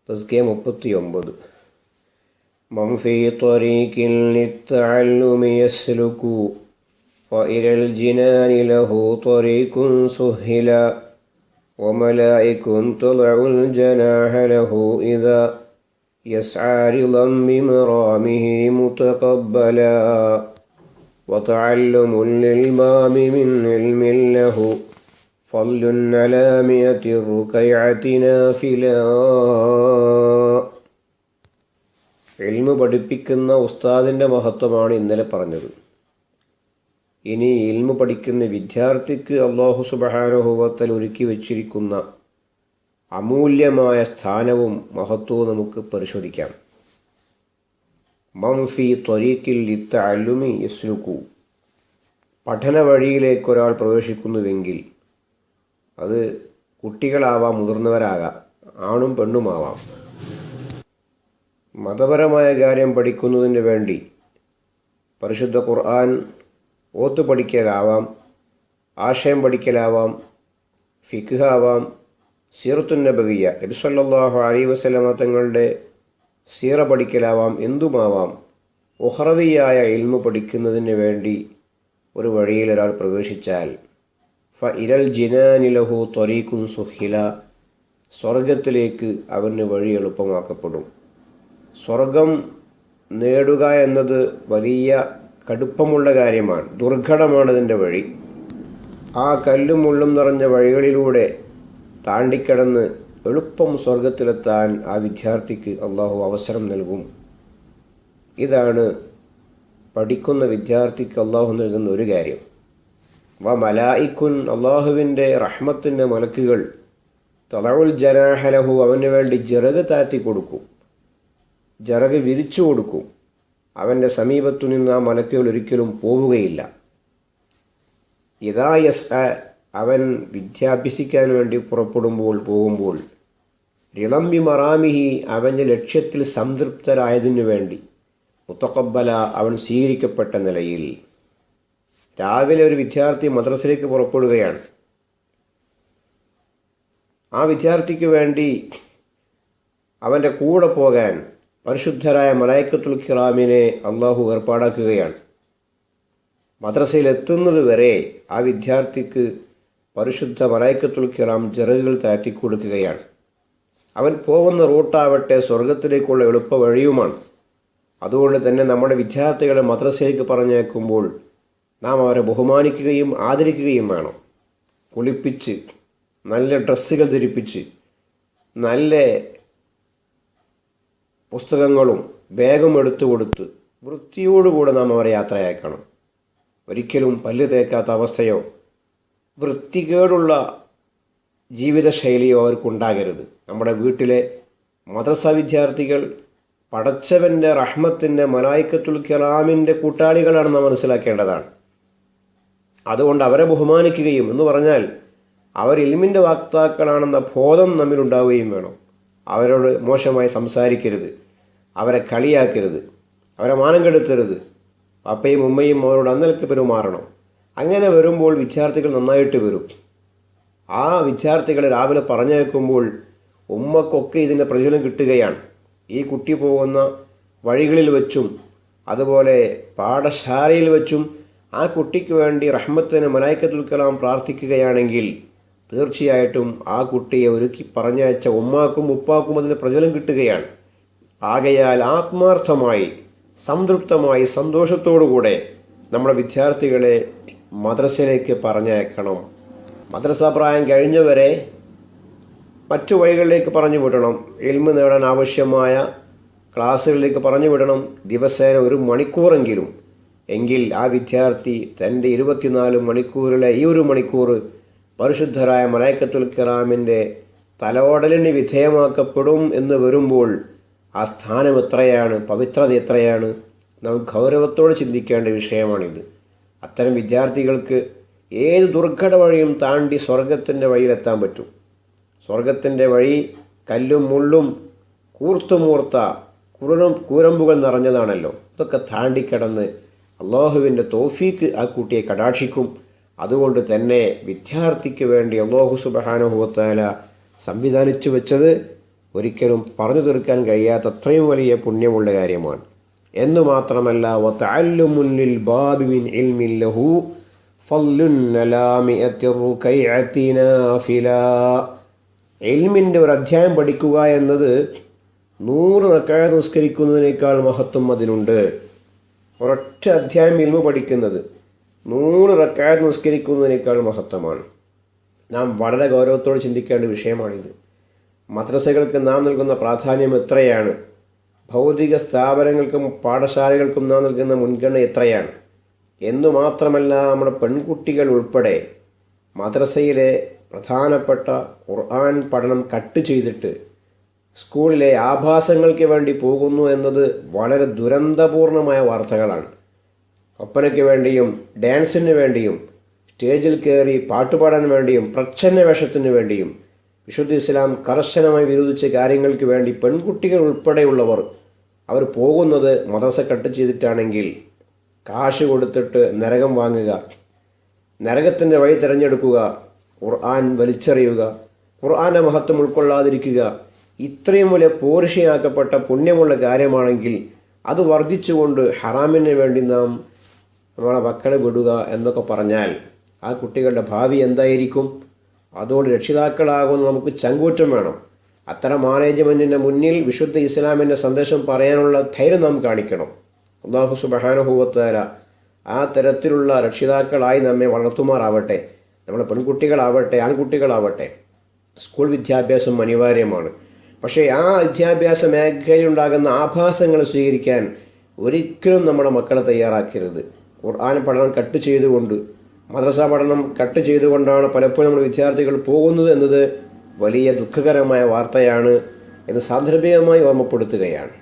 തസ്കിയ 39. മൻ ഫീ ത്വരീഖിൻ ലിത്തഅല്ലുമി യസ്ലുകു ഫഇലൽ ജിനാനി ലഹു ത്വരീഖുൻ സുഹില വമലായികുൻ തളഉൽ ജനാഹ ലഹു ഇദാ യസ്ആ റിളൻ ബിമറാമിഹി മുതഖബ്ബലാ വതഅല്ലുമുൽ ഇൽമാമി മിൻ ഇൽമിൻ ലഹു ഫളലുൻ അലാ മിഅതി റുകൈഅതി നാഫിലാ. ഇൽമു പഠിപ്പിക്കുന്ന ഉസ്താദിൻ്റെ മഹത്വമാണ് ഇന്നലെ പറഞ്ഞത്. ഇനി ഇൽമു പഠിക്കുന്ന വിദ്യാർത്ഥിക്ക് അല്ലാഹു സുബ്ഹാനഹു വ തആല ഒരുക്കി വച്ചിരിക്കുന്ന അമൂല്യമായ സ്ഥാനവും മഹത്വവും നമുക്ക് പരിശോധിക്കാം. മൻ ഫീ ത്വരീഖിൽ ലിത്തഅല്ലുമി യസ്ലുകു, പഠന വഴിയിലേക്ക് ഒരാൾ പ്രവേശിക്കുന്നുവെങ്കിൽ അത് കുട്ടികളാവാം, മുതിർന്നവരാകാം, ആണും പെണ്ണുമാവാം. മതപരമായ കാര്യം പഠിക്കുന്നതിന് വേണ്ടി പരിശുദ്ധ ഖുർആൻ ഓത്ത് പഠിക്കലാവാം, ആശയം പഠിക്കലാവാം, ഫിഖ് ആവാം, സീറത്തുൻ നബവിയ്യ നബി സല്ലല്ലാഹു അലൈഹി വസല്ലമ തങ്ങളുടെ സീറ പഠിക്കലാവാം, എന്തുമാവാം. ഉഖറവിയായ ഇൽമു പഠിക്കുന്നതിന് വേണ്ടി ഒരു വഴിയിൽ ഒരാൾ പ്രവേശിച്ചാൽ ഫഇലൽ ജിനാനി ലഹു ത്വരീഖുൻ സുഹില, സ്വർഗത്തിലേക്ക് അവന് വഴി എളുപ്പമാക്കപ്പെടും. സ്വർഗം നേടുക എന്നത് വലിയ കടുപ്പമുള്ള കാര്യമാണ്, ദുർഘടമാണ് അതിൻ്റെ വഴി. ആ കല്ലും മുള്ളും നിറഞ്ഞ വഴികളിലൂടെ താണ്ടിക്കടന്ന് എളുപ്പം സ്വർഗത്തിലെത്താൻ ആ വിദ്യാർത്ഥിക്ക് അള്ളാഹു അവസരം നൽകും. ഇതാണ് പഠിക്കുന്ന വിദ്യാർത്ഥിക്ക് അള്ളാഹു നൽകുന്ന ഒരു കാര്യം. വ മലായിക്കുൻ, അള്ളാഹുവിൻ്റെ റഹ്മത്തിൻ്റെ മലക്കുകൾ തളഉൽ ജനാഹ ലഹു, അവന് വേണ്ടി ചിറക് താത്തി കൊടുക്കും, ചിറക് വിരിച്ചു കൊടുക്കും. അവൻ്റെ സമീപത്തു നിന്ന് ആ മലക്കുകൾ ഒരിക്കലും പോവുകയില്ല. ഇദാ യസ്അ, അവൻ വിദ്യാഭ്യസിക്കാൻ വേണ്ടി പോകുമ്പോൾ റിളൻ ബിമറാമിഹി, അവൻ്റെ ലക്ഷ്യത്തിൽ സംതൃപ്തരായതിനു വേണ്ടി മുതഖബ്ബല, അവൻ സ്വീകരിക്കപ്പെട്ട നിലയിൽ. രാവിലെ ഒരു വിദ്യാർത്ഥി മദ്രസയിലേക്ക് പുറപ്പെടുകയാണ്. ആ വിദ്യാർത്ഥിക്ക് വേണ്ടി അവൻ്റെ കൂടെ പോകാൻ പരിശുദ്ധരായ മലായിക്കത്തുൽ കിറാമിനെ അള്ളാഹു ഏർപ്പാടാക്കുകയാണ്. മദ്രസയിൽ എത്തുന്നത് വരെ ആ വിദ്യാർത്ഥിക്ക് പരിശുദ്ധ മലായിക്കത്തുൽ കിറാം ചിറകുകൾ താറ്റി കൊടുക്കുകയാണ്. അവൻ പോകുന്ന റൂട്ടാവട്ടെ സ്വർഗത്തിലേക്കുള്ള എളുപ്പ വഴിയുമാണ്. അതുകൊണ്ട് തന്നെ നമ്മുടെ വിദ്യാർത്ഥികളെ മദ്രസയിലേക്ക് പറഞ്ഞേക്കുമ്പോൾ നാം അവരെ ബഹുമാനിക്കുകയും ആദരിക്കുകയും വേണം. കുളിപ്പിച്ച് നല്ല ഡ്രസ്സുകൾ ധരിപ്പിച്ച് നല്ല പുസ്തകങ്ങളും ബാഗും എടുത്തു കൊടുത്ത് വൃത്തിയോടുകൂടെ നാം അവരെ യാത്രയാക്കണം. ഒരിക്കലും പല്ല് തേക്കാത്ത അവസ്ഥയോ വൃത്തികേടുള്ള ജീവിതശൈലിയോ അവർക്കുണ്ടാകരുത്. നമ്മുടെ വീട്ടിലെ മദ്രസ വിദ്യാർത്ഥികൾ പടച്ചവൻ്റെ റഹ്മത്തിൻ്റെ മലായിക്കത്തുൽ കിറാമിൻ്റെ കൂട്ടാളികളാണെന്ന് നാം മനസ്സിലാക്കേണ്ടതാണ്. അതുകൊണ്ട് അവരെ ബഹുമാനിക്കുകയും എന്ന് പറഞ്ഞാൽ അവർ ഇൽമിൻ്റെ വാക്താക്കളാണെന്ന ബോധം നമ്മിലുണ്ടാവുകയും വേണം. അവരോട് മോശമായി സംസാരിക്കരുത്, അവരെ കളിയാക്കരുത്, അവരെ മാനം കെടുത്തരുത്. പപ്പയും ഉമ്മയും അവരോട് അന്നലക്ക് പെരുമാറണം. അങ്ങനെ വരുമ്പോൾ വിദ്യാർത്ഥികൾ നന്നായിട്ട് വരും. ആ വിദ്യാർത്ഥികളെ രാവിലെ പറഞ്ഞേക്കുമ്പോൾ ഉമ്മക്കൊക്കെ ഇതിൻ്റെ പ്രചോദനം കിട്ടുകയാണ്. ഈ കുട്ടി പോകുന്ന വഴികളിൽ വെച്ചും അതുപോലെ പാഠശാലയിൽ വെച്ചും ആ കുട്ടിക്ക് വേണ്ടി റഹ്മത്തിന് മലായിക്കത്തുൽ കലാം പ്രാർത്ഥിക്കുകയാണെങ്കിൽ തീർച്ചയായിട്ടും ആ കുട്ടിയെ ഒരുക്കി പറഞ്ഞയച്ച ഉമ്മാക്കും ഉപ്പാക്കും അതിന് പ്രചോദനം കിട്ടുകയാണ്. ആകയാൽ ആത്മാർത്ഥമായി സംതൃപ്തമായി സന്തോഷത്തോടുകൂടെ നമ്മുടെ വിദ്യാർത്ഥികളെ മദ്രസയിലേക്ക് പറഞ്ഞയക്കണം. മദ്രസ പ്രായം കഴിഞ്ഞവരെ മറ്റു വഴികളിലേക്ക് പറഞ്ഞു വിടണം. ഇൽമു നേടാൻ ആവശ്യമായ ക്ലാസ്സുകളിലേക്ക് പറഞ്ഞു വിടണം, ദിവസേന 1 മണിക്കൂറെങ്കിലും. എങ്കിൽ ആ വിദ്യാർത്ഥി തൻ്റെ 24 മണിക്കൂറിലെ ഈ 1 മണിക്കൂർ പരിശുദ്ധരായ മലായിക്കത്തുൽ കിറാമിൻ്റെ തലോടലിന് വിധേയമാക്കപ്പെടും എന്ന് വരുമ്പോൾ ആ സ്ഥാനം എത്രയാണ്, പവിത്രത എത്രയാണ്, നാം ഗൗരവത്തോടെ ചിന്തിക്കേണ്ട വിഷയമാണിത്. അത്തരം വിദ്യാർത്ഥികൾക്ക് ഏത് ദുർഘട വഴിയും താണ്ടി സ്വർഗത്തിൻ്റെ വഴിയിലെത്താൻ പറ്റും. സ്വർഗത്തിൻ്റെ വഴി കല്ലും മുള്ളും കൂർത്തുമൂർത്ത കൂരമ്പുകൾ നിറഞ്ഞതാണല്ലോ. ഇതൊക്കെ താണ്ടിക്കടന്ന് അള്ളാഹുവിൻ്റെ തൗഫീക്ക് ആ കുട്ടിയെ കടാക്ഷിക്കും. അതുകൊണ്ട് തന്നെ വിദ്യാർത്ഥിക്ക് വേണ്ടി അല്ലാഹു സുബ്ഹാനഹു വ തആല സംവിധാനിച്ചു വെച്ചത് ഒരിക്കലും പറഞ്ഞു തീർക്കാൻ കഴിയാത്ത അത്രയും വലിയ പുണ്യമുള്ള കാര്യമാണ്. എന്നു മാത്രമല്ല വതഅല്ലുമുൻ ലിൽ ബാബി മിൻ ഇൽമിൻ ലഹു ഫള്ലുൻ അലാ മിഅത്തി റുകൈഅത്തി നാഫില. ഇൽമിൻ്റെ ഒരു അധ്യായം പഠിക്കുക എന്നത് 100 റക്അത്ത് നിസ്കരിക്കുന്നതിനേക്കാൾ മഹത്വം അതിനുണ്ട്. ഒരൊറ്റ അധ്യായം ഇൽമു പഠിക്കുന്നത് 100 റക്അത്ത് നിസ്കരിക്കുന്നതിനേക്കാൾ മഹത്വമാണ്. നാം വളരെ ഗൗരവത്തോടെ ചിന്തിക്കേണ്ട വിഷയമാണിത്. മദ്രസകൾക്ക് നാം നൽകുന്ന പ്രാധാന്യം എത്രയാണ്, ഭൗതിക സ്ഥാപനങ്ങൾക്കും പാഠശാലകൾക്കും നാം നൽകുന്ന മുൻഗണന എത്രയാണ് എന്നു മാത്രമല്ല, നമ്മുടെ പെൺകുട്ടികൾ ഉൾപ്പെടെ മദ്രസയിലെ പ്രധാനപ്പെട്ട ഖുർആൻ പഠനം കട്ട് ചെയ്തിട്ട് സ്കൂളിലെ ആഭാസങ്ങൾക്ക് വേണ്ടി പോകുന്നു എന്നത് വളരെ ദുരന്തപൂർണമായ വാർത്തകളാണ്. ഒപ്പനയ്ക്ക് വേണ്ടിയും ഡാൻസിന് വേണ്ടിയും സ്റ്റേജിൽ കയറി പാട്ടുപാടാൻ വേണ്ടിയും പ്രച്ഛന്ന വേഷത്തിന് വേണ്ടിയും വിശുദ്ധ ഇസ്ലാം കർശനമായി വിരോധിച്ച കാര്യങ്ങൾക്ക് വേണ്ടി പെൺകുട്ടികൾ ഉൾപ്പെടെയുള്ളവർ അവർ പോകുന്നത് മദ്രസ കട്ട് ചെയ്തിട്ടാണെങ്കിൽ കാശ് കൊടുത്തിട്ട് നരകം വാങ്ങുക, നരകത്തിൻ്റെ വഴി തിരഞ്ഞെടുക്കുക, ഖുർആൻ വലിച്ചെറിയുക, ഖുർആൻ്റെ മഹത്വം ഉൾക്കൊള്ളാതിരിക്കുക, ഇത്രയും വലിയ പോർഷയാക്കപ്പെട്ട പുണ്യമുള്ള കാര്യമാണെങ്കിൽ അത് വർദ്ധിച്ചുകൊണ്ട് ഹറാമിന് വേണ്ടി നാം നമ്മളെ മക്കളെ വിടുക എന്നൊക്കെ പറഞ്ഞാൽ ആ കുട്ടികളുടെ ഭാവി എന്തായിരിക്കും? അതുകൊണ്ട് രക്ഷിതാക്കളാകുന്ന നമുക്ക് ചങ്കൂറ്റം വേണം. അത്തരം മാനേജ്മെൻറ്റിൻ്റെ മുന്നിൽ വിശുദ്ധ ഇസ്ലാമിൻ്റെ സന്ദേശം പറയാനുള്ള ധൈര്യം നാം കാണിക്കണം. അല്ലാഹു സുബ്ഹാനഹു വ തആല ആ തരത്തിലുള്ള രക്ഷിതാക്കളായി നമ്മെ വളർത്തുമാറാവട്ടെ. നമ്മുടെ പെൺകുട്ടികളാവട്ടെ ആൺകുട്ടികളാവട്ടെ, സ്കൂൾ വിദ്യാഭ്യാസം അനിവാര്യമാണ്. പക്ഷേ ആ വിദ്യാഭ്യാസ മേഖലയിലുണ്ടാകുന്ന ആഭാസങ്ങൾ സ്വീകരിക്കാൻ ഒരിക്കലും നമ്മുടെ മക്കളെ തയ്യാറാക്കരുത്. ഖുർആൻ പഠനം കട്ട് ചെയ്തുകൊണ്ട്, മദ്രസ പഠനം കട്ട് ചെയ്തുകൊണ്ടാണ് പലപ്പോഴും നമ്മുടെ വിദ്യാർത്ഥികൾ പോകുന്നത് എന്നത് വലിയ ദുഃഖകരമായ വാർത്തയാണ് എന്ന് സാന്ദർഭികമായി ഓർമ്മപ്പെടുത്തുകയാണ്.